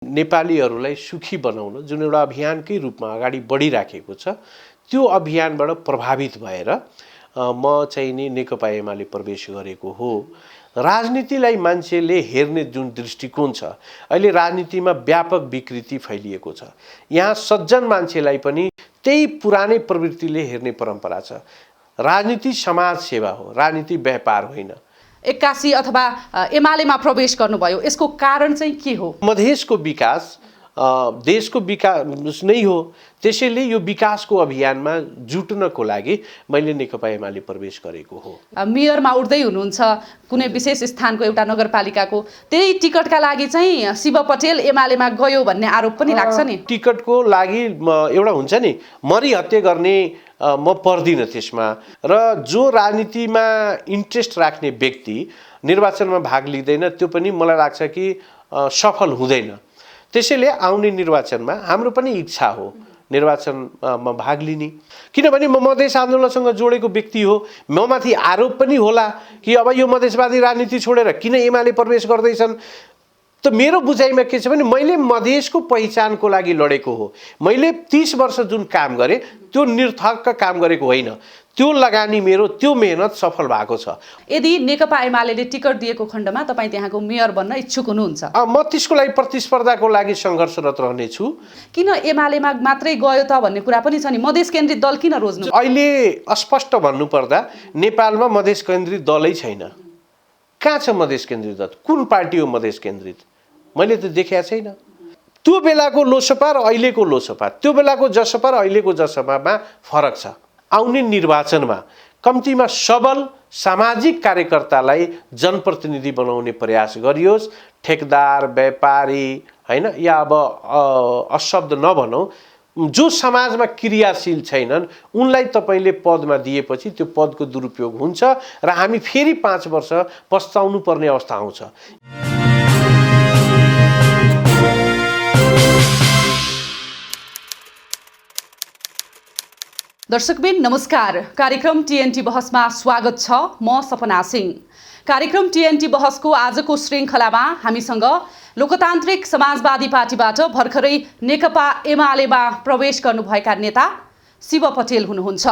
नेपालीहरूलाई सुखी बनाउन जुन एउटा अभियानकै रूपमा अगाडि बढिराखेको छ त्यो अभियानबाट प्रभावित भएर म चाहिँ नि नेकपा एमाले प्रवेश गरेको हो। राजनीतिलाई मान्छेले हेर्ने जुन दृष्टिकोण छ अहिले राजनीतिमा व्यापक विकृति फैलिएको छ। यहाँ सज्जन मान्छेलाई पनि त्यही पुरानै प्रवृत्तिले हेर्ने परम्परा छ। राजनीति समाज सेवा हो, राजनीति व्यापार होइन। 81 अथवा एमालेमा प्रवेश गर्नुभयो, यसको कारण चाहिँ के हो? मधेसको विकास देशको विकास नै हो। त्यसैले यो विकासको अभियानमा जुट्नको लागि मैले नेकपा एमाले प्रवेश गरेको हो। मेयरमा उठ्दै हुनुहुन्छ कुनै विशेष स्थानको एउटा नगरपालिकाको, त्यही टिकटका लागि चाहिँ शिव पटेल एमालेमा गयो भन्ने आरोप पनि लाग्छ नि। टिकटको लागि एउटा हुन्छ नि मरिहत्ते गर्ने म पर्दिनँ त्यसमा। र जो राजनीतिमा इन्ट्रेस्ट राख्ने व्यक्ति निर्वाचनमा भाग लिँदैन त्यो पनि मलाई लाग्छ कि सफल हुँदैन। त्यसैले आउने निर्वाचनमा हाम्रो पनि इच्छा हो निर्वाचनमा भाग लिने, किनभने म मधेस आन्दोलनसँग जोडेको व्यक्ति हो। ममाथि आरोप पनि होला कि अब यो मधेसवादी राजनीति छोडेर किन एमाले प्रवेश गर्दैछन्। त मेरो बुझाइमा के छ भने मैले मधेसको पहिचानको लागि लडेको हो। मैले 30 वर्ष जुन काम गरेँ त्यो निरर्थक काम गरेको होइन। त्यो लगानी मेरो, त्यो मेहनत सफल भएको छ। यदि नेकपा एमालेले टिकट दिएको खण्डमा तपाईँ त्यहाँको मेयर बन्न इच्छुक हुनुहुन्छ? म त्यसको लागि प्रतिस्पर्धाको लागि सङ्घर्षरत रहनेछु। किन एमालेमा मात्रै गयो त भन्ने कुरा पनि छ नि। मधेस केन्द्रित दल किन रोज्नु? अहिले स्पष्ट भन्नुपर्दा नेपालमा मधेस केन्द्रित दलै छैन। कहाँ छ मधेस केन्द्रित दल? कुन पार्टी हो मधेस केन्द्रित? मैले त देखेको छैन। त्यो बेलाको लोसपा र अहिलेको लोसपा, त्यो बेलाको जसपा र अहिलेको जसपामा फरक छ। आउने निर्वाचनमा कम्तीमा सबल सामाजिक कार्यकर्तालाई जनप्रतिनिधि बनाउने प्रयास गरियोस्। ठेकदार, व्यापारी हैन, या अब अशब्द नभनौँ, जो समाजमा क्रियाशील छैनन् उनलाई तपाईले पदमा दिएपछि त्यो पदको दुरुपयोग हुन्छ र हामी फेरि 5 वर्ष पस्ताउनु पर्ने अवस्था आउँछ। दर्शकबिन नमस्कार, कार्यक्रम टिएनटी बहसमा स्वागत छ। म सपना सिंह। कार्यक्रम टिएनटी बहसको आजको श्रृङ्खलामा हामीसँग लोकतान्त्रिक समाजवादी पार्टीबाट भर्खरै नेकपा एमालेमा प्रवेश गर्नुभएका नेता शिव पटेल हुनुहुन्छ।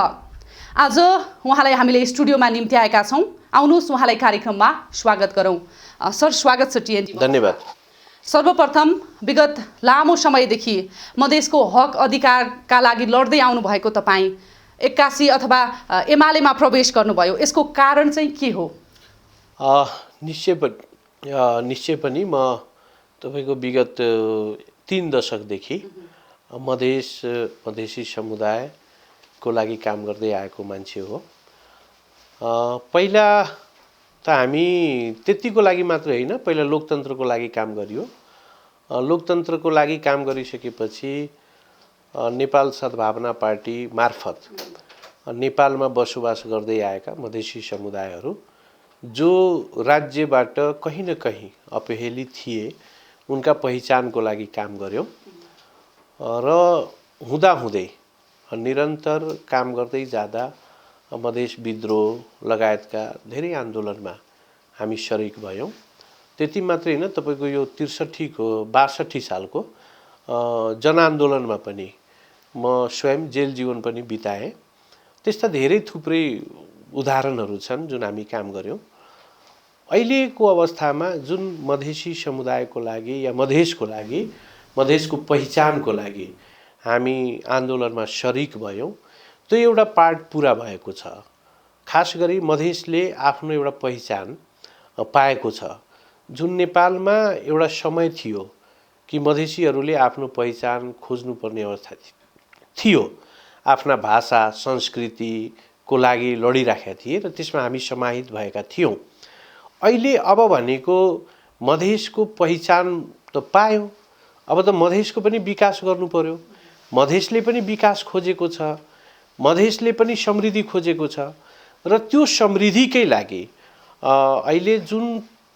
आज उहाँलाई हामीले स्टुडियोमा निम्ति आएका छौँ। आउनुहोस् उहाँलाई कार्यक्रममा स्वागत गरौँ। सर, स्वागत छ टिएनटी। धन्यवाद। सर्वप्रथम, विगत लामो समयदेखि मधेसको हक अधिकारका लागि लड्दै आउनुभएको तपाईँ 81 अथवा एमालेमा प्रवेश गर्नुभयो, यसको कारण चाहिँ के हो? निश्चय पनि म तपाईँको विगत 3 दशकदेखि मधेसी समुदायको लागि काम गर्दै आएको मान्छे हो। पहिला त हामी त्यतिको लागि मात्र होइन, पहिला लोकतन्त्रको लागि काम गरियो। लोकतन्त्रको लागि काम गरिसकेपछि नेपाल सद्भावना पार्टी मार्फत नेपालमा बसोबास गर्दै आएका मधेसी समुदायहरू जो राज्यबाट कहीँ न कहीँ अपहेली थिए उनका पहिचानको लागि काम गर्यौँ र हुँदाहुँदै निरन्तर काम गर्दै जाँदा मधेस विद्रोह लगायतका धेरै आन्दोलनमा हामी सरिक भयौँ। त्यति मात्रै होइन, तपाईँको यो 62 सालको जनआन्दोलनमा पनि म स्वयं जेल जीवन पनि बिताएँ। त्यस्ता धेरै थुप्रै उदाहरणहरू छन् जुन हामी काम गर्यौँ। अहिलेको अवस्थामा जुन मधेसी समुदायको लागि या मधेसको लागि, मधेसको पहिचानको लागि हामी आन्दोलनमा सरिक भयौँ, त्यो एउटा पार्ट पुरा भएको छ। खास गरी मधेसले आफ्नो एउटा पहिचान पाएको छ। जुन नेपालमा एउटा समय थियो कि मधेसीहरूले आफ्नो पहिचान खोज्नुपर्ने अवस्था थियो, आफ्ना भाषा संस्कृतिको लागि लडिराखेका थिए र त्यसमा हामी समाहित भएका थियौँ। अहिले अब भनेको मधेसको पहिचान त पायौँ, अब त मधेसको पनि विकास गर्नु पर्यो। मधेसले पनि विकास खोजेको छ, मधेसले पनि समृद्धि खोजेको छ र त्यो समृद्धिकै लागि अहिले जुन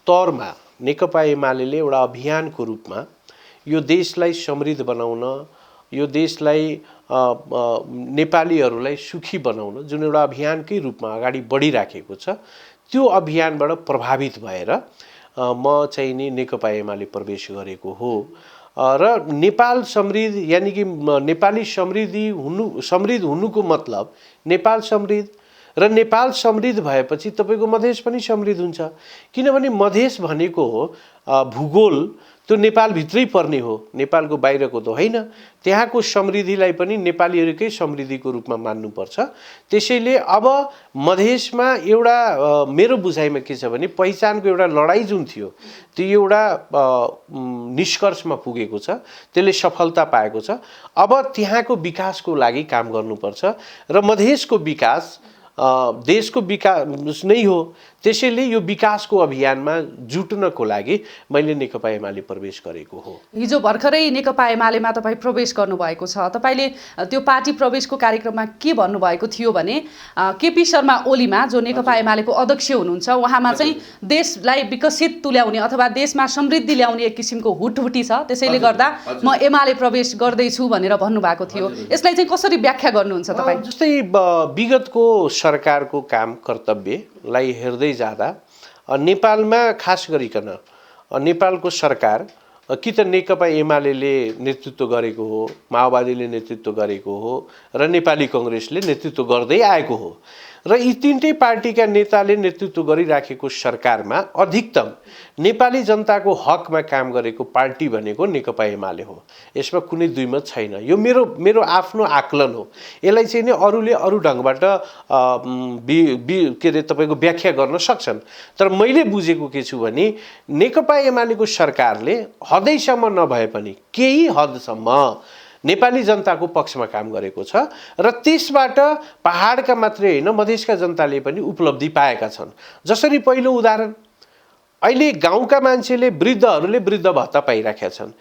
तौरमा नेकपा एमालेले एउटा अभियानको रूपमा यो देशलाई समृद्ध बनाउन, यो देशलाई नेपालीहरूलाई सुखी बनाउन जुन एउटा अभियानकै रूपमा अगाडि बढिराखेको छ त्यो अभियानबाट प्रभावित भएर म चाहिँ नि नेकपा एमाले प्रवेश गरेको हो। र नेपाल समृद्ध यानि कि नेपाली समृद्ध हुनुको मतलब नेपाल समृद्ध र नेपाल समृद्ध भएपछि तपाईँको मधेस पनि समृद्ध हुन्छ। किनभने मधेस भनेको भूगोल त्यो नेपालभित्रै पर्ने हो, नेपालको बाहिरको त होइन। त्यहाँको समृद्धिलाई पनि नेपालीहरूकै समृद्धिको रूपमा मान्नुपर्छ। त्यसैले अब मधेसमा एउटा मेरो बुझाइमा के छ भने पहिचानको एउटा लडाइँ जुन थियो त्यो एउटा निष्कर्षमा पुगेको छ, त्यसले सफलता पाएको छ। अब त्यहाँको विकासको लागि काम गर्नुपर्छ र मधेसको विकास देशको विकास नै हो। त्यसैले यो विकासको अभियानमा जुट्नको लागि मैले नेकपा एमाले प्रवेश गरेको हो। हिजो भर्खरै नेकपा एमालेमा तपाईँ प्रवेश गर्नुभएको छ। तपाईँले त्यो पार्टी प्रवेशको कार्यक्रममा के भन्नुभएको थियो भने केपी शर्मा ओलीमा जो नेकपा एमालेको अध्यक्ष हुनुहुन्छ उहाँमा चाहिँ देशलाई विकसित तुल्याउने अथवा देशमा समृद्धि ल्याउने एक किसिमको हुटहुटी छ, त्यसैले गर्दा म एमाले प्रवेश गर्दैछु भनेर भन्नुभएको थियो। यसलाई चाहिँ कसरी व्याख्या गर्नुहुन्छ तपाईँ? जस्तै विगतको सरकारको काम कर्तव्यलाई हेर्दै जाँदा नेपालमा खास गरिकन नेपालको सरकार कि त नेकपा एमालेले नेतृत्व गरेको हो, माओवादीले नेतृत्व गरेको हो र नेपाली कांग्रेसले नेतृत्व गर्दै आएको हो र यी तीनटै पार्टीका नेताले नेतृत्व गरिराखेको सरकारमा अधिकतम नेपाली जनताको हकमा काम गरेको पार्टी भनेको नेकपा एमाले हो। यसमा कुनै दुईमत छैन। यो मेरो आफ्नो आकलन हो। यसलाई चाहिँ नि अरूले अरू ढङ्गबाट के अरे तपाईँको व्याख्या गर्न सक्छन्। तर मैले बुझेको के छु भने नेकपा एमालेको सरकारले हदैसम्म नभए पनि केही हदसम्म नेपाली जनताको पक्षमा काम गरेको छ र त्यसबाट पहाडका मात्रै होइन मधेसका जनताले पनि उपलब्धि पाएका छन्। जसरी पहिलो उदाहरण, अहिले गाउँका मान्छेले वृद्धहरूले वृद्ध भत्ता पाइराखेका छन्।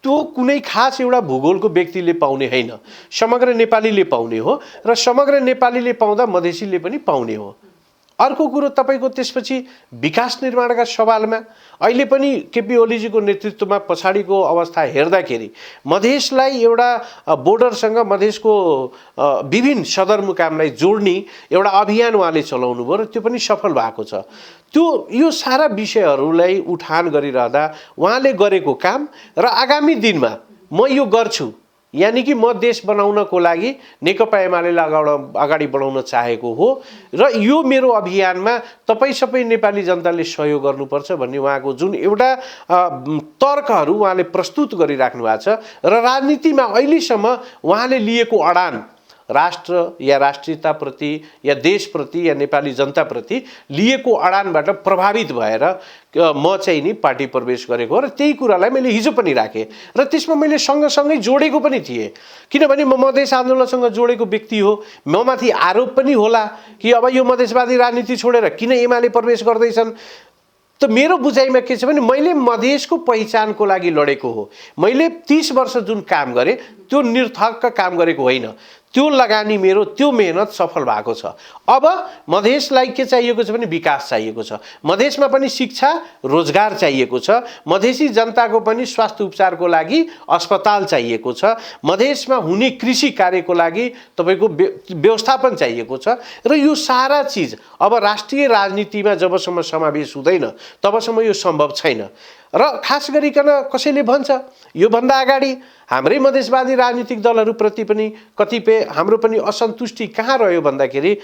त्यो कुनै खास एउटा भूगोलको व्यक्तिले पाउने होइन, समग्र नेपालीले पाउने हो र समग्र नेपालीले पाउँदा मधेसीले पनि पाउने हो। अर्को कुरो तपाईँको त्यसपछि विकास निर्माणका सवालमा अहिले पनि केपी ओलीजीको नेतृत्वमा पछाडिको अवस्था हेर्दाखेरि मधेसलाई एउटा बोर्डरसँग मधेसको विभिन्न सदरमुकामलाई जोड्ने एउटा अभियान उहाँले चलाउनु भयो र त्यो पनि सफल भएको छ। यो सारा विषयहरूलाई उठान गरिरहँदा उहाँले गरेको काम र आगामी दिनमा म यो गर्छु यानी कि म देश बनाउनको लागि नेकपा एमालेलाई अगाडि बढाउन चाहेको हो र यो मेरो अभियानमा तपाईँ सबै नेपाली जनताले सहयोग गर्नुपर्छ भन्ने उहाँको जुन एउटा तर्कहरू उहाँले प्रस्तुत गरिराख्नु भएको छ र राजनीतिमा अहिलेसम्म उहाँले लिएको अडान राष्ट्र या राष्ट्रियताप्रति या देशप्रति या नेपाली जनताप्रति लिएको अडानबाट प्रभावित भएर म चाहिँ नि पार्टी प्रवेश गरेको हो र त्यही कुरालाई मैले हिजो पनि राखेँ र त्यसमा मैले सँगसँगै जोडेको पनि थिएँ। किनभने म मधेस आन्दोलनसँग जोडेको व्यक्ति हो। ममाथि आरोप पनि होला कि अब यो मधेसवादी राजनीति छोडेर किन एमाले प्रवेश गर्दैछन्। त मेरो बुझाइमा के छ भने मैले मधेसको पहिचानको लागि लडेको हो। मैले 30 वर्ष जुन काम गरेँ त्यो निरर्थक काम गरेको होइन। त्यो लगानी मेरो त्यो मेहनत सफल भएको छ। अब मधेसलाई के चाहिएको छ भने विकास चाहिएको छ। मधेसमा पनि शिक्षा रोजगार चाहिएको छ। मधेसी जनताको पनि स्वास्थ्य उपचारको लागि अस्पताल चाहिएको छ। मधेसमा हुने कृषि कार्यको लागि तपाईँको व्यवस्थापन चाहिएको छ र यो सारा चिज अब राष्ट्रिय राजनीतिमा जबसम्म समावेश हुँदैन तबसम्म यो सम्भव छैन। र खास गरिकन कसैले भन्छ योभन्दा अगाडि हाम्रै मधेसवादी राजनीतिक दलहरूप्रति पनि कतिपय हाम्रो पनि असन्तुष्टि कहाँ रह्यो भन्दाखेरि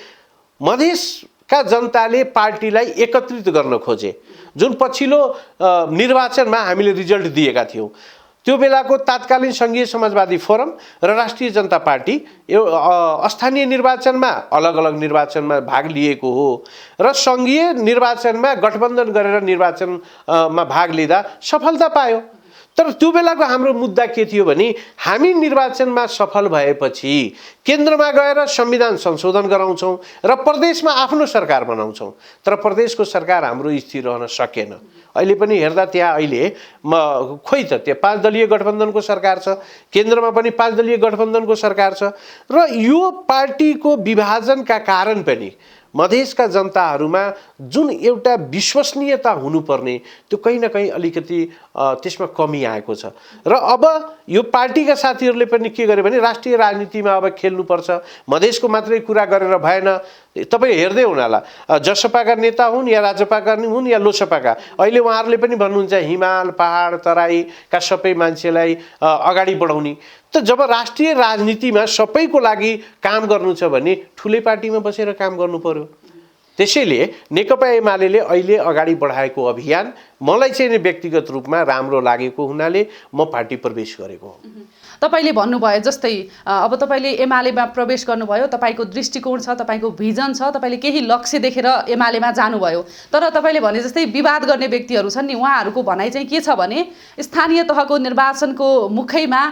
मधेसका जनताले पार्टीलाई एकत्रित गर्न खोजे। जुन पछिल्लो निर्वाचनमा हामीले रिजल्ट दिएका थियौँ त्यो बेलाको तात्कालीन सङ्घीय समाजवादी फोरम र राष्ट्रिय जनता पार्टी स्थानीय निर्वाचनमा अलग अलग निर्वाचनमा भाग लिएको हो र सङ्घीय निर्वाचनमा गठबन्धन गरेर निर्वाचनमा भाग लिँदा सफलता पायो। तर त्यो बेलाको हाम्रो मुद्दा के थियो भने हामी निर्वाचनमा सफल भएपछि केन्द्रमा गएर संविधान संशोधन गराउँछौँ र प्रदेशमा आफ्नो सरकार बनाउँछौँ। तर प्रदेशको सरकार हाम्रो स्थिर रहन सकेन। अहिले पनि हेर्दा त्यहाँ अहिले खोइ त त्यहाँ 5 दलीय गठबन्धनको सरकार छ, केन्द्रमा पनि 5 दलीय गठबन्धनको सरकार छ र यो पार्टीको विभाजनका कारण पनि मधेसका जनताहरूमा जुन एउटा विश्वसनीयता हुनुपर्ने त्यो कहीँ न कहीँ अलिकति त्यसमा कमी आएको छ। र अब यो पार्टीका साथीहरूले पनि के गरे भने राष्ट्रिय राजनीतिमा अब खेल्नुपर्छ, मधेसको मात्रै कुरा गरेर भएन। तपाईँ हेर्दै हुनाला, जसपाका नेता हुन् या राजपाका हुन् या लोसपाका, अहिले उहाँहरूले पनि भन्नुहुन्छ हिमाल पहाड तराईका सबै मान्छेलाई अगाडि बढाउने। त जब राष्ट्रिय राजनीतिमा सबैको लागि काम गर्नु छ भने ठुलै पार्टीमा बसेर काम गर्नु पर्यो। त्यसैले नेकपा एमाले अहिले अगाडि बढाएको अभियान मलाई चाहिँ व्यक्तिगत रूपमा राम्रो लागेको हुनाले म पार्टी प्रवेश गरेको हो। तपाईले भन्नुभयो जस्तै अब तपाईले एमालेमा प्रवेश गर्नुभयो, तपाईको दृष्टिकोण छ, तपाईको भिजन छ, तपाईले केही लक्ष्य देखेर एमालेमा जानुभयो। तर तपाईले भने जस्तै विवाद गर्ने व्यक्तिहरू छन् नि, उहाँहरूको भनाइ चाहिँ के छ भने स्थानीय तहको निर्वाचनको मुखैमा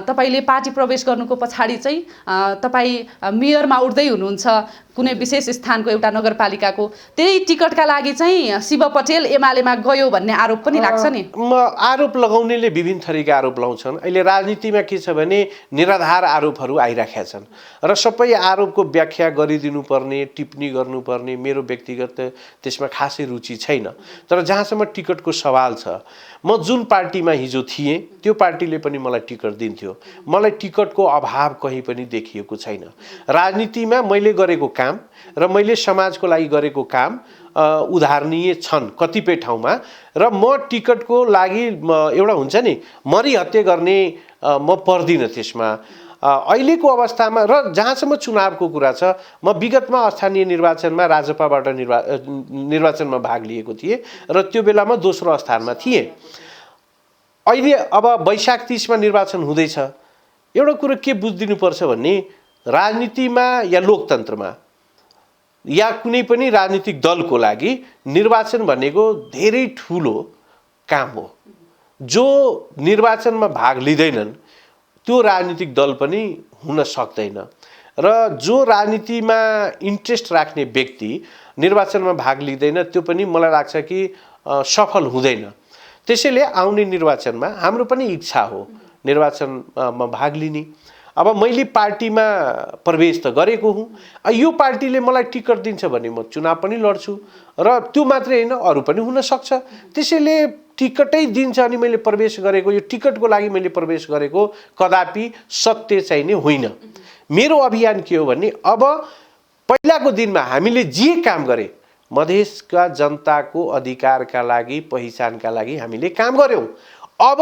तपाईले पार्टी प्रवेश गर्नुको पछाडि चाहिँ तपाई मेयरमा उठ्दै हुनुहुन्छ कुनै विशेष स्थानको एउटा नगरपालिकाको, त्यही टिकटका लागि चाहिँ शिव पटेल एमालेमा गयो भन्ने आरोप पनि लाग्छ नि। आरोप लगाउनेले विभिन्न थरीका आरोप लगाउँछन्। अहिले राजनीतिमा के छ भने निराधार आरोपहरू आइराखेका छन् र सबै आरोपको व्याख्या गरिदिनु पर्ने, टिप्पणी गर्नुपर्ने मेरो व्यक्तिगत त्यसमा खासै रुचि छैन। तर जहाँसम्म टिकटको सवाल छ, म जुन पार्टीमा हिजो थिएँ त्यो पार्टीले पनि मलाई टिकट दिन्थ्यो। मलाई टिकटको अभाव कहीँ पनि देखिएको छैन। राजनीतिमा मैले गरेको काम र मैले समाजको लागि गरेको काम उदाहरणीय छन् कतिपय ठाउँमा, र म टिकटको लागि एउटा हुन्छ नि मरिहत्ते गर्ने म पर्दिनँ त्यसमा। अहिलेको अवस्थामा र जहाँसम्म चुनावको कुरा छ, म विगतमा स्थानीय निर्वाचनमा राजपाबाट निर्वाचनमा भाग लिएको थिएँ र त्यो बेलामा दोस्रो स्थानमा थिएँ। अहिले अब वैशाख 30मा निर्वाचन हुँदैछ। एउटा कुरो के बुझिदिनुपर्छ भने राजनीतिमा या लोकतन्त्रमा या कुनै पनि राजनीतिक दलको लागि निर्वाचन भनेको धेरै ठुलो काम हो। जो निर्वाचनमा भाग लिँदैनन् त्यो राजनीतिक दल पनि हुन सक्दैन, र जो राजनीतिमा इन्ट्रेस्ट राख्ने व्यक्ति निर्वाचनमा भाग लिँदैन त्यो पनि मलाई लाग्छ कि सफल हुँदैन। त्यसैले आउने निर्वाचनमा हाम्रो पनि इच्छा हो निर्वाचनमा भाग लिने। अब मैले पार्टीमा प्रवेश त गरेको हुँ, यो पार्टीले मलाई टिकट दिन्छ भने म चुनाव पनि लड्छु, र त्यो मात्रै होइन अरू पनि हुन सक्छ। त्यसैले टिकटै दिन्छ अनि मैले प्रवेश गरेको, यो टिकटको लागि मैले प्रवेश गरेको कदापि सत्य चाहिँ नै होइन। मेरो अभियान के हो भने अब पहिलाको दिनमा हामीले जे काम गरे मधेसका जनताको अधिकारका लागि, पहिचानका लागि हामीले काम गर्यौं। अब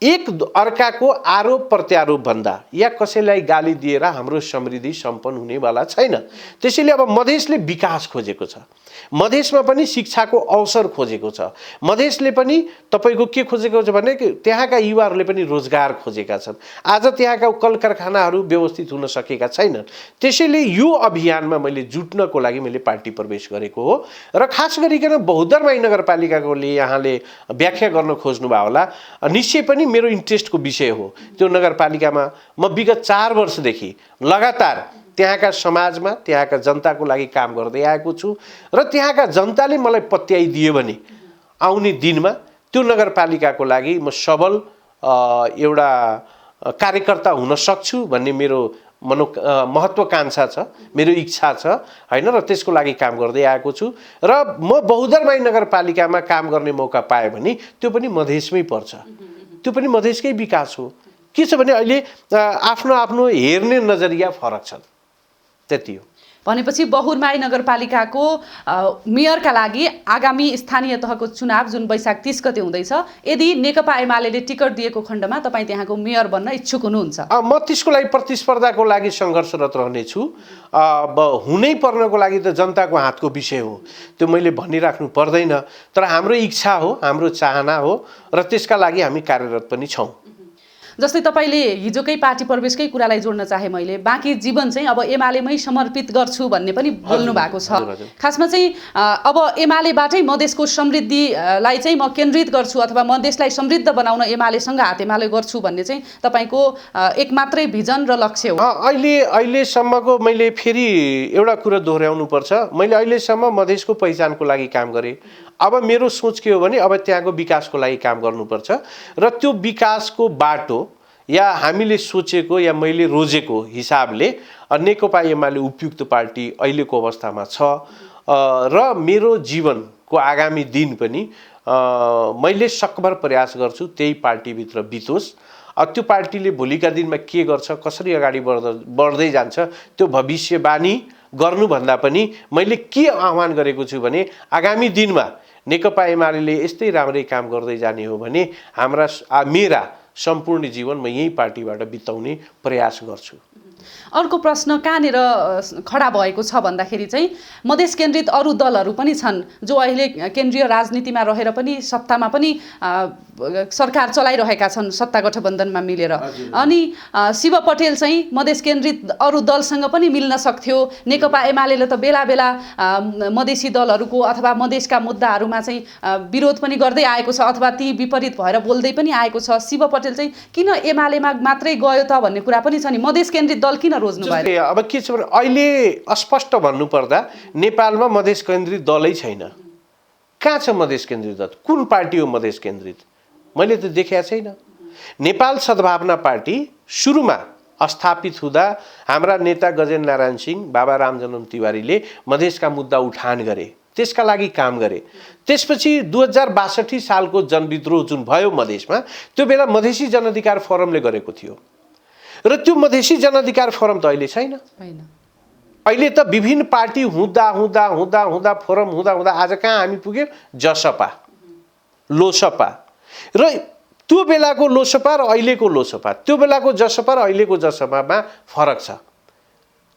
एक अर्काको आरोप प्रत्यारोप भन्दा या कसैलाई गाली दिएर हाम्रो समृद्धि सम्पन्न हुनेवाला छैन। त्यसैले अब मधेसले विकास खोजेको छ, मधेसमा पनि शिक्षाको अवसर खोजेको छ, मधेसले पनि तपाईको के खोजेको छ भने त्यहाँका युवाहरूले पनि रोजगार खोजेका छन्। आज त्यहाँका कल कारखानाहरू व्यवस्थित हुन सकेका छैनन्। त्यसैले यो अभियानमा मैले जुट्नको लागि मैले पार्टी प्रवेश गरेको हो। र खास गरिकन बहुदरमाई नगरपालिकाकोले यहाँले व्याख्या गर्न खोज्नु भयो होला, निश्चय पनि मेरो इन्ट्रेस्टको विषय हो। त्यो नगरपालिकामा म विगत 4 वर्षदेखि लगातार त्यहाँका समाजमा त्यहाँका जनताको लागि काम गर्दै आएको छु, र त्यहाँका जनताले मलाई पत्याइदियो भने आउने दिनमा त्यो नगरपालिकाको लागि म सबल एउटा कार्यकर्ता हुन सक्छु भन्ने मेरो महत्त्वाकांक्षा छ, मेरो इच्छा छ हैन, र त्यसको लागि काम गर्दै आएको छु। र म बहुदरमाई नगरपालिकामा काम गर्ने मौका पाएँ भने त्यो पनि मधेसमै पर्छ, त्यो पनि मधेसकै विकास हो। के छ भने अहिले आफ्नो आफ्नो हेर्ने नजरिया फरक छ, त्यति हो। भनेपछि बहुदरमाई नगरपालिकाको मेयरका लागि आगामी स्थानीय तहको चुनाव जुन वैशाख 30 गते हुँदैछ, यदि नेकपा एमाले टिकट दिएको खण्डमा तपाईँ त्यहाँको मेयर बन्न इच्छुक हुनुहुन्छ? म त्यसको लागि प्रतिस्पर्धाको लागि सङ्घर्षरत रहनेछु। हुनै पर्नको लागि त जनताको हातको विषय हो, त्यो मैले भनिराख्नु पर्दैन। तर हाम्रो इच्छा हो, हाम्रो चाहना हो, र त्यसका लागि हामी कार्यरत पनि छौँ। जस्तै तपाईले हिजोकै पार्टी प्रवेशकै कुरालाई जोड्न चाहे मैले, बाँकी जीवन चाहिँ अब एमालेमै समर्पित गर्छु भन्ने पनि बोल्नु भएको छ। खासमा चाहिँ अब एमालेबाटै मधेसको समृद्धिलाई चाहिँ म केन्द्रित गर्छु अथवा मधेसलाई समृद्ध बनाउन एमालेसँग हात एमाले गर्छु भन्ने चाहिँ तपाईको एक मात्रै भिजन र लक्ष्य हो। अहिलेसम्मको मैले फेरि एउटा कुरा दोहोऱ्याउनु पर्छ, मैले अहिलेसम्म मधेसको पहिचानको लागि काम गरेँ। अब मेरो सोच के हो भने अब त्यहाँको विकासको लागि काम गर्नुपर्छ, र त्यो विकासको बाटो या हामीले सोचेको या मैले रोजेको हिसाबले नेकपा एमाले उपयुक्त पार्टी अहिलेको अवस्थामा छ, र मेरो जीवनको आगामी दिन पनि मैले सकभर प्रयास गर्छु त्यही पार्टीभित्र बितोस्। त्यो पार्टीले भोलिका दिनमा के गर्छ, कसरी अगाडि बढ्दै जान्छ, त्यो भविष्यवाणी गर्नुभन्दा पनि मैले के आह्वान गरेको छु भने आगामी दिनमा नेकपा एमाले यस्तै राम्रै काम गर्दै जाने हो भने मेरा सम्पूर्ण जीवन म यही पार्टीबाट बिताउने प्रयास गर्छु। अर्को प्रश्न कहाँनिर खडा भएको छ भन्दाखेरि चाहिँ मधेस केन्द्रित अरू दलहरू पनि छन् जो अहिले केन्द्रीय राजनीतिमा रहेर पनि सत्तामा पनि सरकार चलाइरहेका छन् सत्ता गठबन्धनमा मिलेर। अनि शिव पटेल चाहिँ मधेस केन्द्रित अरू दलसँग पनि मिल्न सक्थ्यो। नेकपा एमाले त बेला बेला मधेसी दलहरूको अथवा मधेसका मुद्दाहरूमा चाहिँ विरोध पनि गर्दै आएको छ अथवा ती विपरीत भएर बोल्दै पनि आएको छ। शिव पटेल चाहिँ किन एमालेमा मात्रै गयो त भन्ने कुरा पनि छ नि, मधेस केन्द्रित दल किन रोज्नु भयो? अब के छ भने अहिले स्पष्ट भन्नुपर्दा नेपालमा मधेस केन्द्रित दलै छैन। कहाँ छ मधेस केन्द्रित दल? कुन पार्टी हो मधेस केन्द्रित? मैले त देखेको छैन। नेपाल सद्भावना पार्टी सुरुमा स्थापित हुँदा हाम्रा नेता गजेन्द्र नारायण सिंह, बाबा रामजन्म तिवारीले मधेसका मुद्दा उठान गरे, त्यसका लागि काम गरे। त्यसपछि 2062 सालको जनविद्रोह जुन भयो मधेसमा, त्यो बेला मधेसी जनअधिकार फोरमले गरेको थियो र त्यो मधेसी जनअधिकार फोरम त अहिले छैन। अहिले त विभिन्न पार्टी हुँदा हुँदा हुँदा हुँदा फोरम हुँदा हुँदा आज कहाँ हामी पुग्यौँ? जसपा, लोसपा। र त्यो बेलाको लोसपा र अहिलेको लोसपा, त्यो बेलाको जसपा र अहिलेको जसपामा फरक छ।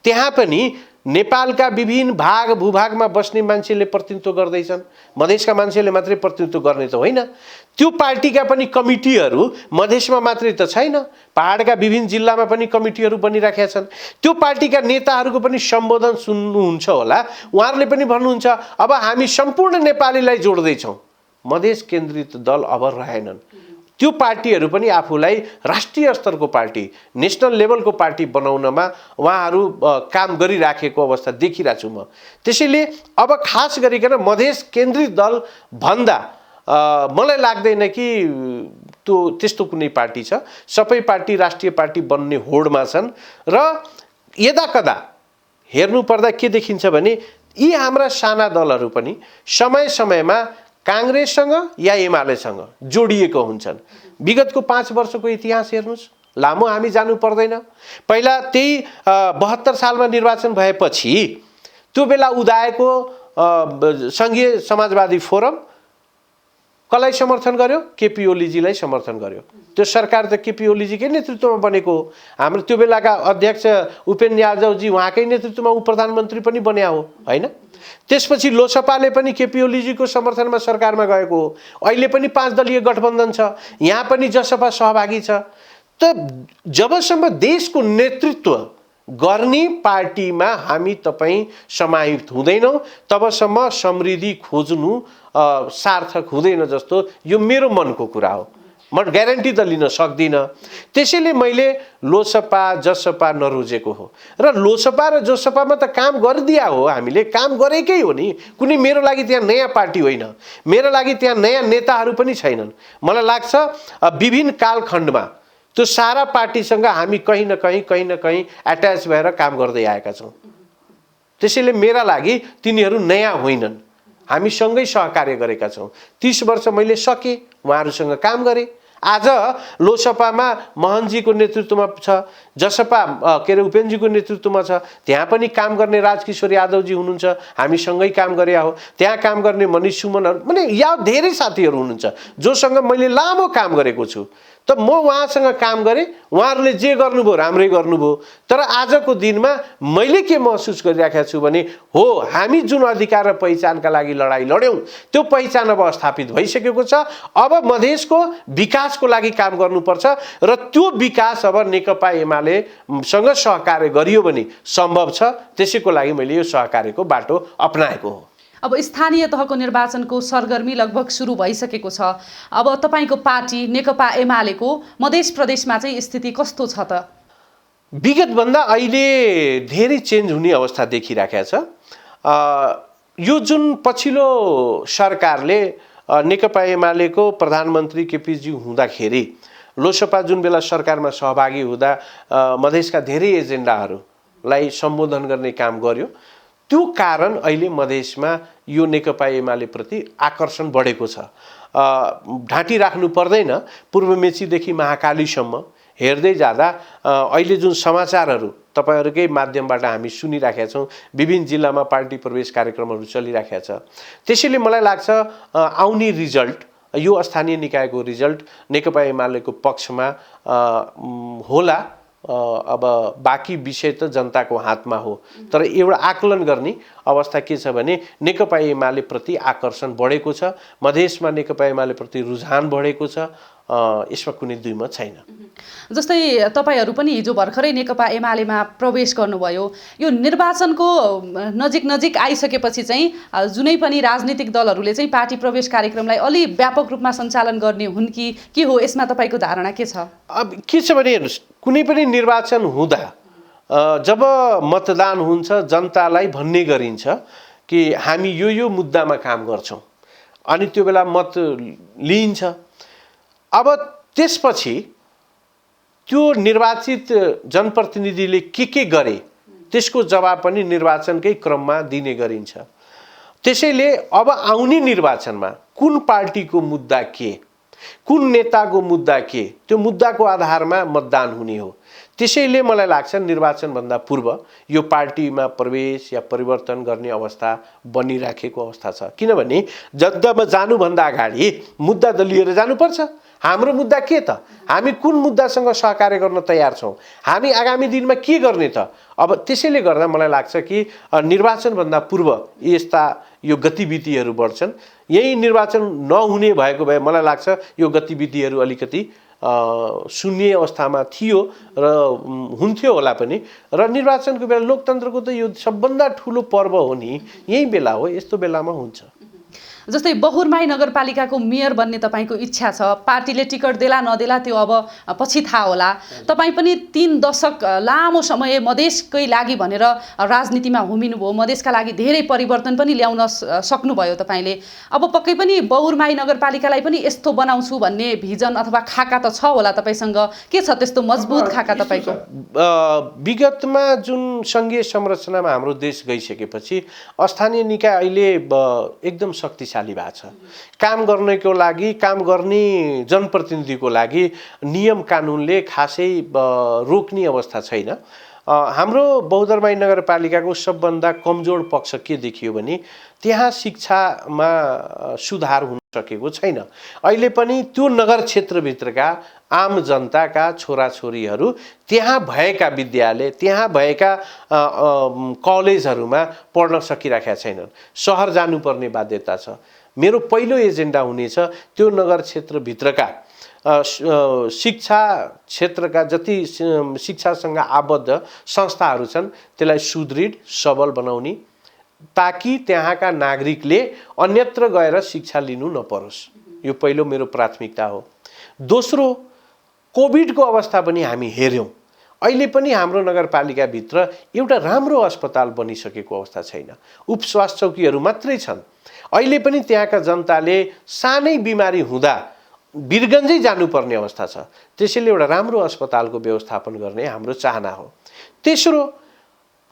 त्यहाँ पनि नेपालका विभिन्न भाग भूभागमा बस्ने मान्छेले प्रतिनिधित्व गर्दैछन्, मधेसका मान्छेले मात्रै प्रतिनिधित्व गर्ने त होइन। त्यो पार्टीका पनि कमिटीहरू मधेसमा मात्रै त छैन, पहाडका विभिन्न जिल्लामा पनि कमिटीहरू बनिराखेका छन्। त्यो पार्टीका नेताहरूको पनि सम्बोधन सुन्नुहुन्छ होला, उहाँहरूले पनि भन्नुहुन्छ अब हामी सम्पूर्ण नेपालीलाई जोड्दैछौँ। मधेस केन्द्रित दल अब रहेनन्। त्यो पार्टीहरू पनि आफूलाई राष्ट्रिय स्तरको पार्टी, नेसनल लेभलको पार्टी बनाउनमा उहाँहरू काम गरिराखेको अवस्था देखिरहेको छु म। त्यसैले अब खास गरिकन मधेस केन्द्रित दल भन्दा मलाई लाग्दैन कि त्यस्तो कुनै पार्टी छ। सबै पार्टी राष्ट्रिय पार्टी बन्ने होडमा छन् र यदाकदा हेर्नुपर्दा के देखिन्छ भने यी हाम्रा साना दलहरू पनि समय समयमा काङ्ग्रेससँग या एमालेसँग जोडिएको हुन्छन्। विगतको 5 वर्षको इतिहास हेर्नुहोस्, लामो हामी जानु पर्दैन। पहिला त्यही 72 सालमा निर्वाचन भएपछि त्यो बेला उदाएको सङ्घीय समाजवादी फोरम कसलाई समर्थन गर्यो? केपी ओलीजीलाई समर्थन गर्यो। त्यो सरकार त केपी ओलीजीकै नेतृत्वमा बनेको हो। हाम्रो त्यो बेलाका अध्यक्ष उपेन्द्र यादवजी उहाँकै नेतृत्वमा प्रधानमन्त्री पनि बन्या हो, होइन? त्यसपछि लोसपाले पनि केपी ओलीजीको समर्थनमा सरकारमा गएको हो। अहिले पनि 5 दलीय गठबन्धन छ, यहाँ पनि जसपा सहभागी छ। त जबसम्म देशको नेतृत्व गर्ने पार्टीमा हामी तपाईँ समाहित हुँदैनौँ तबसम्म समृद्धि खोज्नु सार्थक हुँदैन जस्तो यो मेरो मनको कुरा हो। म ग्यारेन्टी त लिन सक्दिनँ। त्यसैले मैले लोसपा जसपा नरोजेको हो र लोसपा र जसपामा त काम गरिदिया हो, हामीले काम गरेकै हो नि। कुनै मेरो लागि त्यहाँ नयाँ पार्टी होइन, मेरो लागि त्यहाँ नयाँ नेताहरू पनि छैनन्। मलाई लाग्छ विभिन्न कालखण्डमा त्यो सारा पार्टीसँग हामी कहीँ न कहीँ एट्याच भएर काम गर्दै आएका छौँ। त्यसैले मेरा लागि तिनीहरू नयाँ होइनन्, हामी सँगै सहकार्य गरेका छौँ। 30 वर्ष मैले सकेँ उहाँहरूसँग काम गरेँ। आज लोसपामा महनजीको नेतृत्वमा छ, जसपा के अरे उपेन्द्रजीको नेतृत्वमा छ, त्यहाँ पनि काम गर्ने राजकिशोर यादवजी हुनुहुन्छ, हामी सँगै काम गरे हो। त्यहाँ काम गर्ने मनिष सुमनहरू माने या धेरै साथीहरू हुनुहुन्छ जोसँग मैले लामो काम गरेको छु। त म उहाँसँग काम गरेँ, उहाँहरूले जे गर्नुभयो राम्रै गर्नुभयो। तर आजको दिनमा मैले के महसुस गरिराखेको छु भने हो हामी जुन अधिकार र पहिचानका लागि लडाइँ लड्यौँ त्यो पहिचान अब स्थापित भइसकेको छ। अब मधेसको विकासको लागि काम गर्नुपर्छ र त्यो विकास अब नेकपा एमालेसँग सहकार्य गरियो भने सम्भव छ। त्यसैको लागि मैले यो सहकार्यको बाटो अपनाएको हो। अब स्थानीय तहको निर्वाचनको सरगर्मी लगभग सुरु भइसकेको छ। अब तपाईँको पार्टी नेकपा एमालेको मधेस प्रदेशमा चाहिँ स्थिति कस्तो छ त? विगतभन्दा अहिले धेरै चेन्ज हुने अवस्था देखिराखेको छ। यो जुन पछिल्लो सरकारले नेकपा एमालेको प्रधानमन्त्री केपीजी हुँदाखेरि लोसपा जुन बेला सरकारमा सहभागी हुँदा मधेसका धेरै एजेन्डाहरूलाई सम्बोधन गर्ने काम गर्यो। त्यो कारण अहिले मधेसमा यो नेकपा एमाले प्रति आकर्षण बढेको छ। ढाँटी राख्नु पर्दैन, पूर्व मेचीदेखि महाकालीसम्म हेर्दै जाँदा अहिले जुन समाचारहरू तपाईहरुकै माध्यमबाट हामी सुनिराखेका छौँ, विभिन्न जिल्लामा पार्टी प्रवेश कार्यक्रमहरू चलिराखेका छ। त्यसैले मलाई लाग्छ आउने रिजल्ट, यो स्थानीय निकायको रिजल्ट नेकपा एमालेको पक्षमा होला। अब बाँकी विषय त जनताको हातमा हो, तर एउटा आकलन गर्ने अवस्था के छ भने नेकपा एमाले प्रति आकर्षण बढेको छ, मधेसमा नेकपा एमाले प्रति रुझान बढेको छ, यसमा कुनै दुई मत छैन। जस्तै तपाईहरु पनि हिजो भर्खरै नेकपा एमालेमा प्रवेश गर्नुभयो। यो निर्वाचनको नजिक नजिक आइसकेपछि चाहिँ जुनै पनि राजनीतिक दलहरूले चाहिँ पार्टी प्रवेश कार्यक्रमलाई अलि व्यापक रूपमा सञ्चालन गर्ने हुन् कि के हो, यसमा तपाईको धारणा के छ? अब के छ भने हेर्नुस्, कुनै पनि निर्वाचन हुँदा जब मतदान हुन्छ जनतालाई भन्ने गरिन्छ कि हामी यो मुद्दामा काम गर्छौं, अनि त्यो बेला मत लिइन्छ। अब त्यसपछि त्यो निर्वाचित जनप्रतिनिधिले के गरे त्यसको जवाब पनि निर्वाचनकै क्रममा दिने गरिन्छ। त्यसैले अब आउने निर्वाचनमा कुन पार्टीको मुद्दा के, कुन नेताको मुद्दा के, त्यो मुद्दाको आधारमा मतदान हुने हो। त्यसैले मलाई लाग्छ निर्वाचनभन्दा पूर्व यो पार्टीमा प्रवेश या परिवर्तन गर्ने अवस्था बनिराखेको अवस्था छ। किनभने जनतामा जानुभन्दा अगाडि मुद्दा त लिएर जानुपर्छ। हाम्रो मुद्दा के त, हामी कुन मुद्दासँग सहकार्य गर्न तयार छौं, हामी आगामी दिनमा के गर्ने त। अब त्यसैले गर्दा मलाई लाग्छ कि निर्वाचनभन्दा पूर्व यस्ता यो गतिविधिहरू बढ्छन्। यही निर्वाचन नहुने भएको भए मलाई लाग्छ यो गतिविधिहरू अलिकति शून्य अवस्थामा थियो र हुन्थ्यो होला पनि। र निर्वाचनको बेला लोकतन्त्रको त यो सबभन्दा ठुलो पर्व हो नि, यही बेला हो, यस्तो बेलामा हुन्छ। जस्तै बहुरमाई नगरपालिकाको मेयर बन्ने तपाईको इच्छा छ, पार्टीले टिकट देला नदेला त्यो अब पछि थाहा होला। तपाई पनि 3 दशक लामो समय मधेसकै लागि भनेर राजनीतिमा हुमिनुभयो, मधेसका लागि धेरै परिवर्तन पनि ल्याउन सक्नुभयो तपाईले। अब पक्कै पनि बहुरमाई नगरपालिकालाई पनि यस्तो बनाउँछु भन्ने भिजन अथवा खाका त छ होला तपाईसँग, के छ त्यस्तो मजबुत खाका तपाईको? विगतमा जुन संघीय संरचनामा हाम्रो देश गइसकेपछि स्थानीय निकाय अहिले एकदम शक्तिशाली भएको छ। काम गर्नेको लागि, काम गर्ने जनप्रतिनिधिको लागि नियम कानुनले खासै रोक्ने अवस्था छैन। हाम्रो बहुदरबाई नगरपालिकाको सबभन्दा कमजोर पक्ष के देखियो भने त्यहाँ शिक्षामा सुधार हुन सकेको छैन। अहिले पनि त्यो नगर क्षेत्रभित्रका आम जनताका छोराछोरीहरू त्यहाँ भएका विद्यालय, त्यहाँ भएका कलेजहरूमा पढ्न सकिराखेका छैनन्। सहर जानुपर्ने बाध्यता छ। मेरो पहिलो एजेन्डा हुनेछ त्यो नगर क्षेत्रभित्रका शिक्षा क्षेत्रका जति शिक्षासँग आबद्ध संस्थाहरू छन् त्यसलाई सुदृढ सबल बनाउने, ताकि त्यहाँका नागरिकले अन्यत्र गएर शिक्षा लिनु नपरोस्। यो पहिलो मेरो प्राथमिकता हो। दोस्रो, कोभिडको अवस्था पनि हामी हेर्यौं। अहिले पनि हाम्रो नगरपालिकाभित्र एउटा राम्रो अस्पताल बनिसकेको अवस्था छैन। उपस्वास्थ्य चौकीहरू मात्रै छन्। अहिले पनि त्यहाँका जनताले सानै बिमारी हुँदा वीरगञ्जै जानुपर्ने अवस्था छ। त्यसैले एउटा राम्रो अस्पतालको व्यवस्थापन गर्ने हाम्रो चाहना हो। तेस्रो,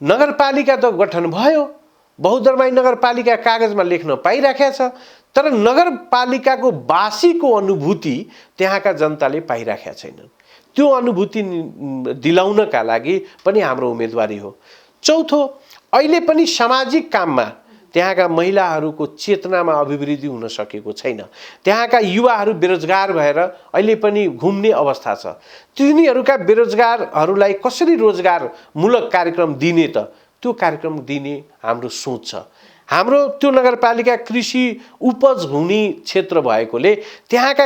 नगरपालिका त गठन भयो, बहुदरबाई नगरपालिका कागजमा लेख्न पाइराखेको छ, तर नगरपालिकाको वासीको अनुभूति त्यहाँका जनताले पाइराखेका छैनन्। त्यो अनुभूति दिलाउनका लागि पनि हाम्रो उम्मेदवारी हो। चौथो, अहिले पनि सामाजिक काममा त्यहाँका महिलाहरूको चेतनामा अभिवृद्धि हुन सकेको छैन। त्यहाँका युवाहरू बेरोजगार भएर अहिले पनि घुम्ने अवस्था छ। तिनीहरूका बेरोजगारहरूलाई कसरी रोजगारमूलक कार्यक्रम दिने त, त्यो कार्यक्रम दिने हाम्रो सोच छ। हाम्रो त्यो नगरपालिका कृषि उपज हुने क्षेत्र भएकोले त्यहाँका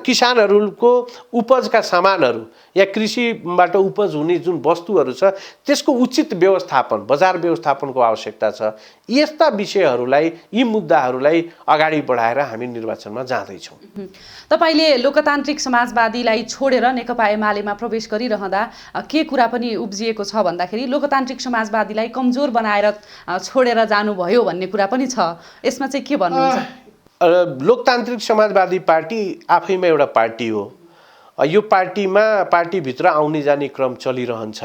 किसानहरूको उपजका सामानहरू या कृषिबाट उपज हुने जुन वस्तुहरू छ त्यसको उचित व्यवस्थापन, बजार व्यवस्थापनको आवश्यकता छ। यस्ता विषयहरूलाई, यी मुद्दाहरूलाई अगाडि बढाएर हामी निर्वाचनमा जाँदैछौँ। तपाईले लोकतान्त्रिक समाजवादीलाई छोडेर नेकपा एमालेमा प्रवेश गरिरहँदा के कुरा पनि उब्जिएको छ भन्दाखेरि लोकतान्त्रिक समाजवादीलाई कमजोर बनाएर छोडेर जानुभयो भन्ने कुरा पनि छ। यसमा चाहिँ के भन्नुहुन्छ? लोकतान्त्रिक समाजवादी पार्टी आफैमा एउटा पार्टी हो। यो पार्टीमा पार्टीभित्र आउने जाने क्रम चलिरहन्छ।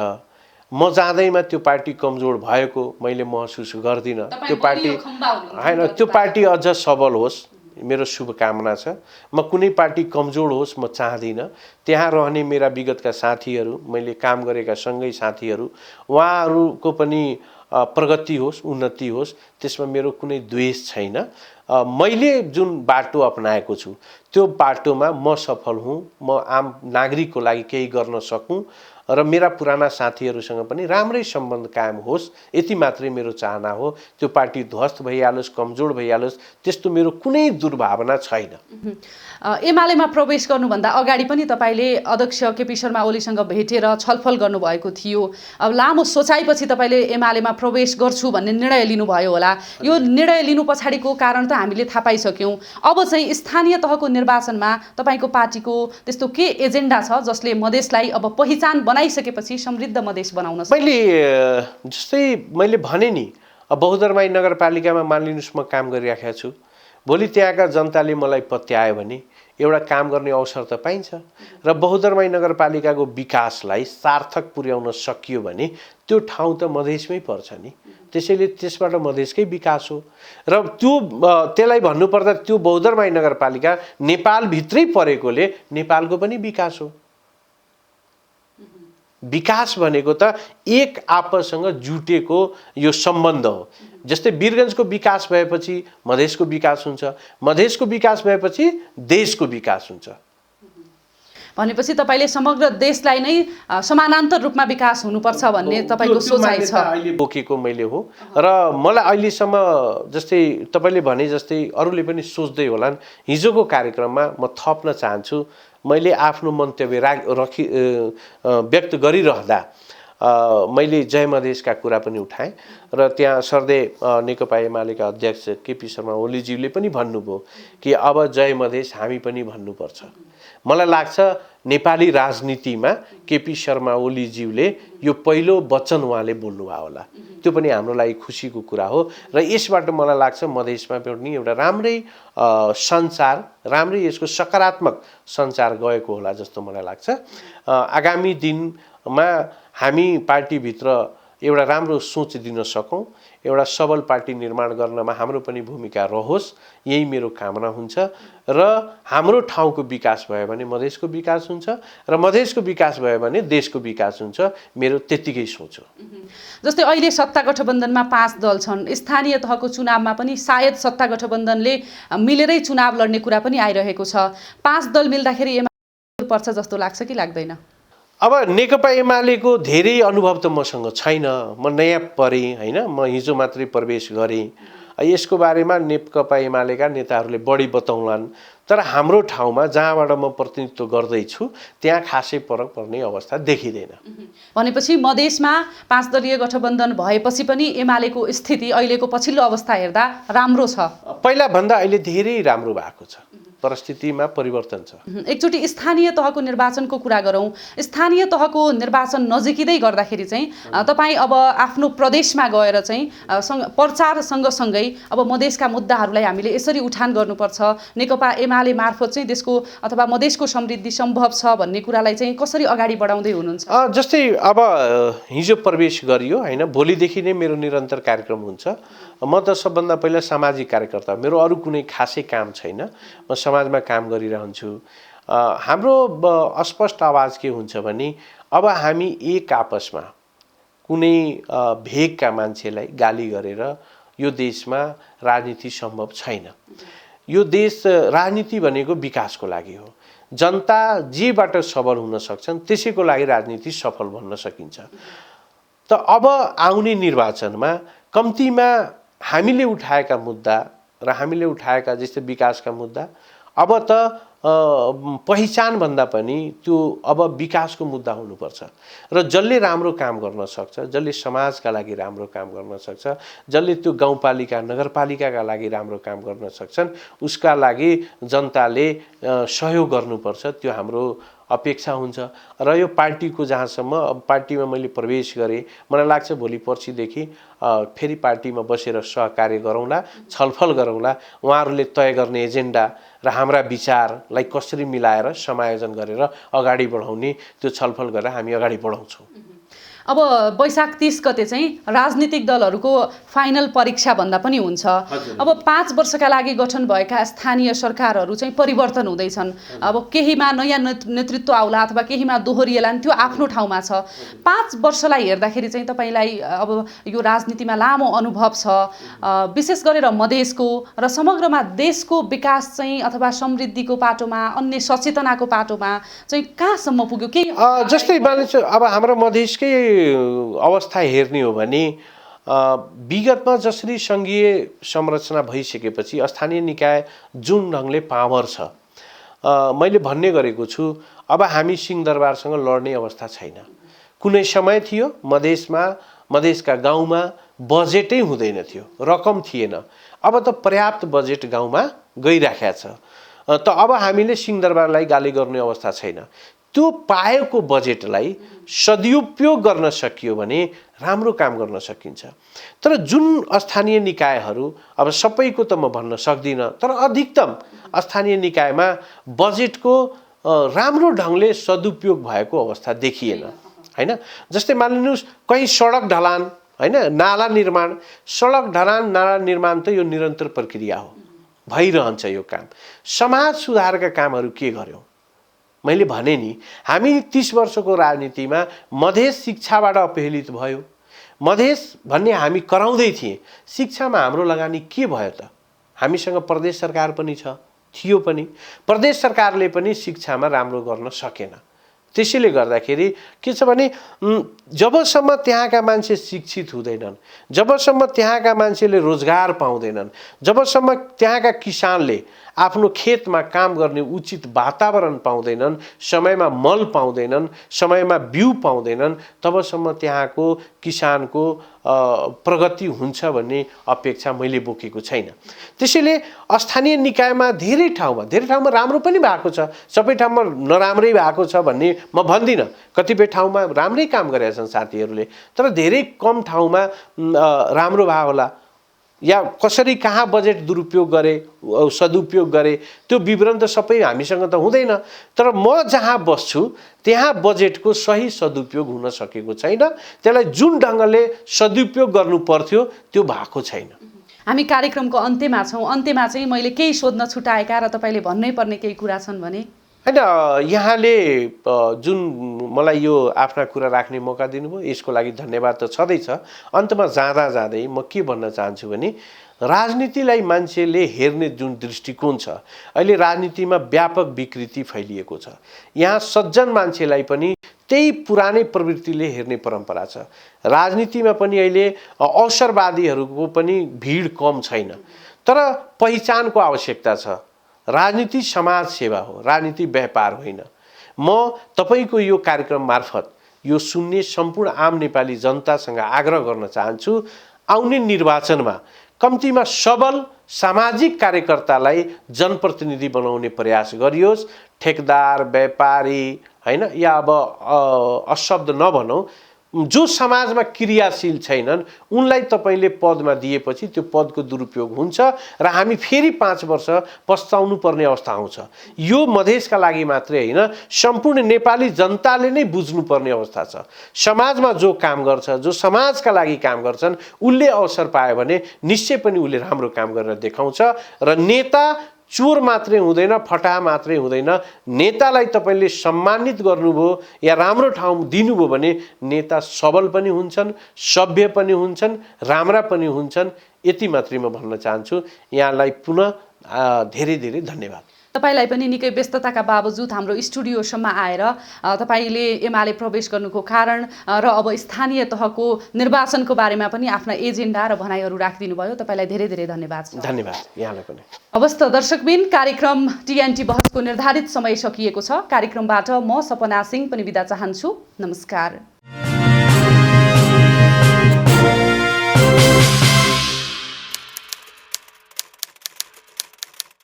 म जाँदैमा त्यो पार्टी कमजोर भएको मैले महसुस गर्दिनँ। त्यो पार्टी होइन, त्यो पार्टी अझ सबल होस्, मेरो शुभकामना छ। म कुनै पार्टी कमजोर होस् म चाहदिनँ। त्यहाँ रहने मेरा विगतका साथीहरू, मैले काम गरेका सँगै साथीहरू, उहाँहरूको पनि प्रगति होस्, उन्नति होस्, त्यसमा मेरो कुनै द्वेष छैन। मैले जुन बाटो अपनाएको छु त्यो बाटोमा म सफल हुँ, म आम नागरिकको लागि केही गर्न सकूँ र मेरा पुराना साथीहरूसँग पनि राम्रै सम्बन्ध कायम होस्, यति मात्रै मेरो चाहना हो। त्यो पार्टी ध्वस्त भइहालोस्, कमजोर भइहालोस्, त्यस्तो मेरो कुनै दुर्भावना छैन। एमालेमा प्रवेश गर्नुभन्दा अगाडि पनि तपाईँले अध्यक्ष केपी शर्मा ओलीसँग भेटेर छलफल गर्नुभएको थियो। अब लामो सोचाइपछि तपाईँले एमालेमा प्रवेश गर्छु भन्ने निर्णय लिनुभयो होला। यो निर्णय लिनु पछाडिको कारण त हामीले थाहा पाइसक्यौँ। अब चाहिँ स्थानीय तहको निर्वाचनमा तपाईँको पार्टीको त्यस्तो के एजेन्डा छ जसले मधेसलाई अब पहिचान बनाइसकेपछि समृद्ध मधेस बनाउन सक्छ? मैले भने नि, बहुदरमाई नगरपालिकामा मानिलिनुहोस् म काम गरिराखेको छु। भोलि त्यहाँका जनताले मलाई पत्यायो भने एउटा काम गर्ने अवसर त पाइन्छ र बहुदरमाई नगरपालिकाको विकासलाई सार्थक पुर्याउन सकियो भने त्यो ठाउँ त मधेसमै पर्छ नि। त्यसैले त्यसबाट मधेसकै विकास हो र त्यसलाई भन्नुपर्दा त्यो बहुदरमाई नगरपालिका नेपालभित्रै परेकोले नेपालको पनि विकास हो। विकास भनेको त एक आपससँग जुटेको यो सम्बन्ध हो। जस्तै वीरगञ्जको विकास भएपछि मधेसको विकास हुन्छ, मधेसको विकास भएपछि देशको विकास हुन्छ। भनेपछि तपाईँले समग्र देशलाई नै समानान्तर रूपमा विकास हुनुपर्छ भन्ने तपाईँको सोचाइ छ। अहिले बोकेको मैले हो र मलाई अहिलेसम्म जस्तै तपाईँले भने जस्तै अरूले पनि सोच्दै होलान्। हिजोको कार्यक्रममा म थप्न चाहन्छु, मैले आफ्नो मन्तव्य व्यक्त गरिरहँदा मैले जय मधेसका कुरा पनि उठाएँ र त्यहाँ सर्दै नेकपा एमालेका अध्यक्ष केपी शर्मा ओलीज्यूले पनि भन्नुभयो कि अब जय मधेस हामी पनि भन्नुपर्छ। मलाई लाग्छ नेपाली राजनीतिमा केपी शर्मा ओलीज्यूले यो पहिलो वचन उहाँले बोल्नुभयो होला। त्यो पनि हाम्रो लागि खुसीको कुरा हो र यसबाट मलाई लाग्छ मधेसमा पनि एउटा राम्रै सञ्चार, राम्रै यसको सकारात्मक सञ्चार गएको होला जस्तो मलाई लाग्छ। आगामी दिनमा हामी पार्टीभित्र एउटा राम्रो सोच दिन सकौँ, एउटा सबल पार्टी निर्माण गर्नमा हाम्रो पनि भूमिका रहोस्, यही मेरो कामना हुन्छ र हाम्रो ठाउँको विकास भयो भने मधेसको विकास हुन्छ र मधेसको विकास भयो भने देशको विकास हुन्छ। मेरो त्यतिकै सोच हो। जस्तै अहिले सत्ता गठबन्धनमा 5 दल छन्। स्थानीय तहको चुनावमा पनि सायद सत्ता गठबन्धनले मिलेरै चुनाव लड्ने कुरा पनि आइरहेको छ। 5 दल मिल्दाखेरि एमाले पर्छ जस्तो लाग्छ कि लाग्दैन? अब नेकपा एमालेको धेरै अनुभव त मसँग छैन। म नयाँ परेँ होइन, म हिजो मात्रै प्रवेश गरेँ। यसको बारेमा नेकपा एमालेका नेताहरूले बढी बताउलान्। तर हाम्रो ठाउँमा जहाँबाट म प्रतिनिधित्व गर्दैछु त्यहाँ खासै फरक पर्ने अवस्था देखिँदैन। भनेपछि मधेसमा 5 दलीय गठबन्धन भएपछि पनि एमालेको स्थिति अहिलेको पछिल्लो अवस्था हेर्दा राम्रो छ। पहिला भन्दा अहिले धेरै राम्रो भएको छ, परिस्थितिमा परिवर्तन छ। एकचोटि स्थानीय तहको निर्वाचनको कुरा गरौँ। स्थानीय तहको निर्वाचन नजिकिँदै गर्दाखेरि चाहिँ तपाईँ अब आफ्नो प्रदेशमा गएर चाहिँ प्रचार सँगसँगै अब मधेसका मुद्दाहरूलाई हामीले यसरी उठान गर्नुपर्छ, नेकपा एमाले मार्फत चाहिँ देशको अथवा मधेसको समृद्धि सम्भव छ भन्ने कुरालाई चाहिँ कसरी अगाडि बढाउँदै हुनुहुन्छ? जस्तै अब हिजो प्रवेश गरियो होइन, भोलिदेखि नै मेरो निरन्तर कार्यक्रम हुन्छ। म त सबभन्दा पहिला सामाजिक कार्यकर्ता, मेरो अरू कुनै खासै काम छैन। म समाजमा काम गरिरहन्छु। हाम्रो अस्पष्ट आवाज के हुन्छ भने अब हामी एक आपसमा कुनै भेगका मान्छेलाई गाली गरेर यो देशमा राजनीति सम्भव छैन। यो देश राजनीति भनेको विकासको लागि हो। जनता जेबाट सबल हुन सक्छन् त्यसैको लागि राजनीति सफल भन्न सकिन्छ। त अब आउने निर्वाचनमा कम्तीमा हामीले उठाएका मुद्दा र हामीले उठाएका जस्तै विकासका मुद्दा अब त पहिचान भन्दा पनि त्यो अब विकासको मुद्दा हुनुपर्छ र जसले राम्रो काम गर्न सक्छ, जसले समाजका लागि राम्रो काम गर्न सक्छ, जसले त्यो गाउँपालिका नगरपालिकाका लागि राम्रो काम गर्न सक्छन् उसका लागि जनताले सहयोग गर्नुपर्छ। त्यो हाम्रो अपेक्षा हुन्छ र यो पार्टीको जहाँसम्म पार्टीमा मैले प्रवेश गरेँ, मलाई लाग्छ भोलि पर्सिदेखि फेरि पार्टीमा बसेर सहकार्य गरौँला, छलफल गरौँला, उहाँहरूले तय गर्ने एजेन्डा र हाम्रा विचारलाई कसरी मिलाएर समायोजन गरेर अगाडि बढाउने त्यो छलफल गरेर हामी अगाडि बढाउँछौँ। अब वैशाख 30 गते चाहिँ राजनीतिक दलहरूको फाइनल परीक्षा भन्दा पनि हुन्छ। अब 5 वर्षका लागि गठन भएका स्थानीय सरकारहरू चाहिँ परिवर्तन हुँदैछन्। अब केहीमा नयाँ नेतृत्व आउला अथवा केहीमा दोहोरिएलान्, त्यो आफ्नो ठाउँमा छ। 5 वर्षलाई हेर्दाखेरि चाहिँ तपाईँलाई अब यो राजनीतिमा लामो अनुभव छ, विशेष गरेर मधेसको र समग्रमा देशको विकास चाहिँ अथवा समृद्धिको पाटोमा, अन्य सचेतनाको पाटोमा चाहिँ कहाँसम्म पुग्यो? के जस्तै मानिस अब हाम्रो मधेसकै अवस्था हेर्ने हो भने विगतमा जसरी सङ्घीय संरचना भइसकेपछि स्थानीय निकाय जुन ढङ्गले पावर छ, मैले भन्ने गरेको छु, अब हामी सिंहदरबारसँग लड्ने अवस्था छैन। कुनै समय थियो मधेसमा, मधेसका गाउँमा बजेटै हुँदैन थियो, रकम थिएन। अब त पर्याप्त बजेट गाउँमा गइराखेको छ। त अब हामीले सिंहदरबारलाई गाली गर्ने अवस्था छैन। त्यो पाएको बजेटलाई सदुपयोग गर्न सकियो भने राम्रो काम गर्न सकिन्छ। तर जुन स्थानीय निकायहरू, अब सबैको त म भन्न सक्दिनँ, तर अधिकतम स्थानीय निकायमा बजेटको राम्रो ढङ्गले सदुपयोग भएको अवस्था देखिएन, हैन। जस्तै मानिलिनुहोस् कहीँ सडक ढलान, हैन, नाला निर्माण, सडक ढलान नाला निर्माण त यो निरन्तर प्रक्रिया हो, भइरहन्छ यो काम। समाज सुधारका कामहरू के गर्यौँ? मैले भने नि, हामी 30 वर्षको राजनीतिमा मधेस शिक्षाबाट अपहेलित भयो। मधेस भन्ने हामी कराउँदै थिएँ, शिक्षामा हाम्रो लगानी के भयो त? हामीसँग प्रदेश सरकार पनि थियो पनि, प्रदेश सरकारले पनि शिक्षामा राम्रो गर्न सकेन। त्यसैले गर्दाखेरि के छ भने जबसम्म त्यहाँका मान्छे शिक्षित हुँदैनन्, जबसम्म त्यहाँका मान्छेले रोजगार पाउँदैनन्, जबसम्म त्यहाँका किसानले आफ्नो खेतमा काम गर्ने उचित वातावरण पाउँदैनन्, समयमा मल पाउँदैनन्, समयमा बिउ पाउँदैनन्, तबसम्म त्यहाँको किसानको प्रगति हुन्छ भन्ने अपेक्षा मैले बोकेको छैन। त्यसैले स्थानीय निकायमा धेरै ठाउँमा राम्रो पनि भएको छ, सबै ठाउँमा नराम्रै भएको छ भन्ने म भन्दिनँ। कतिपय ठाउँमा राम्रै काम गरेका छन् साथीहरूले, तर धेरै कम ठाउँमा राम्रो भयो होला, या कसरी कहाँ बजेट दुरुपयोग गरे, सदुपयोग गरे, त्यो विवरण त सबै हामीसँग त हुँदैन। तर म जहाँ बस्छु त्यहाँ बजेटको सही सदुपयोग हुन सकेको छैन। त्यसलाई जुन ढङ्गले सदुपयोग गर्नु पर्थ्यो त्यो भएको छैन। हामी कार्यक्रमको अन्त्यमा छौँ। अन्त्यमा चाहिँ मैले केही सोध्न छुटाएका र तपाईँले भन्नै पर्ने केही कुरा छन् भने? हैन, यहाँले जुन मलाई यो आफ्ना कुरा राख्ने मौका दिनुभयो, यसको लागि धन्यवाद त छँदैछ। अन्तमा जाँदै म के भन्न चाहन्छु भने, राजनीतिलाई मान्छेले हेर्ने जुन दृष्टिकोण छ, अहिले राजनीतिमा व्यापक विकृति फैलिएको छ। यहाँ सज्जन मान्छेलाई पनि त्यही पुरानै प्रवृत्तिले हेर्ने परम्परा छ। राजनीतिमा पनि अहिले अवसरवादीहरूको पनि भिड कम छैन, तर पहिचानको आवश्यकता छ। राजनीति समाज सेवा हो, राजनीति व्यापार होइन। म तपाईको यो कार्यक्रम मार्फत यो सुन्ने सम्पूर्ण आम नेपाली जनतासँग आग्रह गर्न चाहन्छु, आउने निर्वाचनमा कम्तीमा सबल सामाजिक कार्यकर्तालाई जनप्रतिनिधि बनाउने प्रयास गरियोस्। ठेकदार, व्यापारी, हैन, या अब अशब्द नभनौँ, जो समाजमा क्रियाशील छैनन् उनलाई तपाईले पदमा दिएपछि त्यो पदको दुरुपयोग हुन्छ र हामी फेरि 5 वर्ष पस्ताउनु पर्ने अवस्था आउँछ। यो मधेसका लागि मात्रै होइन, सम्पूर्ण नेपाली जनताले नै बुझ्नुपर्ने अवस्था छ। समाजमा जो काम गर्छ, जो समाजका लागि काम गर्छन्, उनले अवसर पायो भने निश्चय पनि उनले राम्रो काम गरेर देखाउँछ। र नेता चोर मात्रै हुँदैन, फटाहा मात्रै हुँदैन। नेतालाई तपाईले सम्मानित गर्नुभयो या राम्रो ठाउँ दिनुभयो भने नेता सबल पनि हुन्छन्, सभ्य पनि हुन्छन्, राम्रा पनि हुन्छन्। यति मात्रै म भन्न चाहन्छु। यहाँलाई पुनः धेरै धेरै धन्यवाद। तपाईलाई पनि निकै व्यस्तताका बावजुद हाम्रो स्टुडियोसम्म आएर तपाईले एमाले प्रवेश गर्नुको कारण र अब स्थानीय तहको निर्वाचनको बारेमा पनि आफ्ना एजेन्डा र भनाइहरू राखिदिनु भयो। तपाईलाई धेरै धेरै धन्यवाद। धन्यवाद यहाँलाई पनि। अवश्य दर्शकबिन, कार्यक्रम टिएनटी बहसको निर्धारित समय सकिएको छ। कार्यक्रमबाट म सपना सिंह पनि बिदा चाहन्छु। नमस्कार।